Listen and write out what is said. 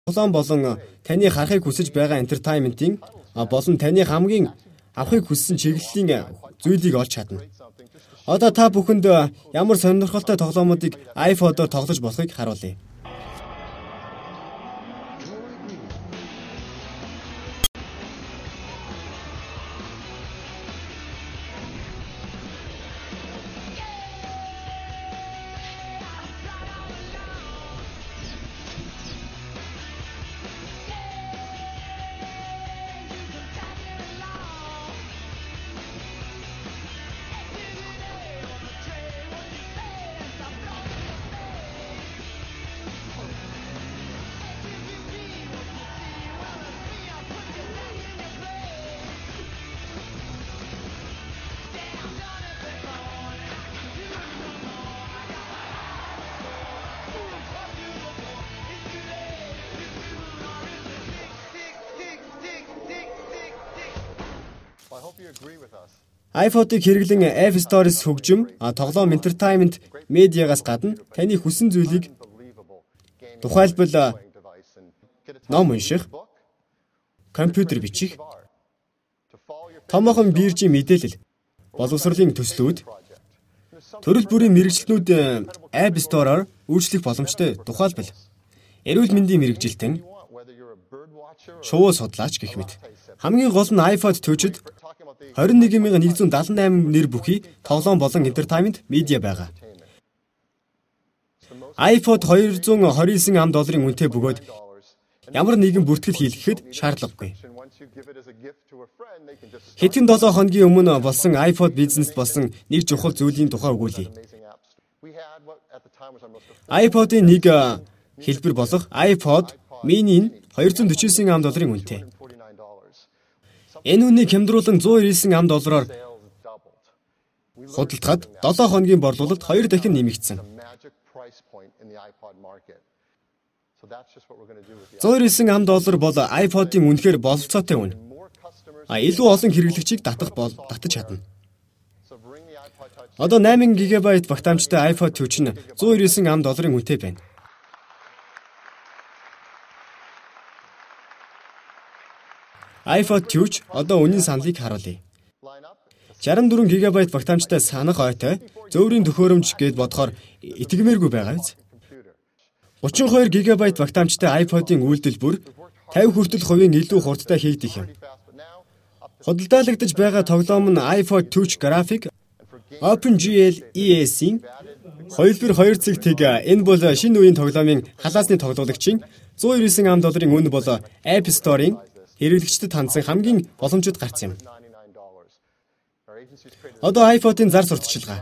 Тоглоом болон таны харахыг хүсэж байгаа entertainment-ийн болон таны хамгийн авахыг хүссэн чиглэлийн зүйлийг олж чадна. Одоо та бүхэнд ямар сонирхолтой тоглоомуудыг iPhone-оор тоглож болохыг харуулъя. iPhone-ыг хэрэглэн App Store-с хөгжим, тоглоом, entertainment, медиагаас гадна таны хүссэн зүйлийг тухайлбал ном унших, компьютер бичих, томоохон биржийн мэдээлэл, боловсролын төслүүд, төрөл бүрийн мэргэжилтнүүд App Store-оор үйлчлэх боломжтой. Тухайлбал эрүүл мэндийн мэргэжилтэн, шувуу судлаач гэх мэт. Хамгийн гол нь iPhone төчид 21178 нэр бүхий тоглоом болон entertainment медиа байгаа. iPhone $229 үнэтэй бөгөөд ямар нэгэн бүртгэл хийлгэхэд шаардлагагүй. Хэдхэн 7 хоногийн өмнө болсон iPhone бизнест болсон нэг чухал зүйлийн тухай өгүүлье. iPod-ийн нэг хэлбэр болох iPod mini нь $249 үнэтэй. Энэ үнийг хямдруулан $199 худалдахад 7 хоногийн борлуулалт 2 дахин нэмэгдсэн. $199 бол iPod-ийн үнэхээр бололцоотой үн. Илүү олон хэрэглэгчийг татаж чадна. Одоо 8 GB багтаамжтай iPhone 2 нь $199 үнэтэй байна. iPhone 2 одоо үнийн саналыг харуулъя. 64 GB багтаамжтай санах ойтой, зөөврийн төхөөрөмж гэд бодохоор итгэмээргүй байгаа биз? 32 GB багтаамжтай iPod-ийн үйлдэл бүр 50 хүртэл хувийн илүү хурдтай хийгдэх юм. Худалдаалагдаж байгаа тоглоом нь iPhone 2 график, OpenGL ES-ийн 2x2 цэгтэг. Энэ бол шинэ үеийн тоглоомын халаасны тоглоулагчийн $199 үн бол App Store-ийн хэрэглэгчдэд хандсан хамгийн боломжит гарц юм. Одоо iPhone-ийн зар сурталчилгаа.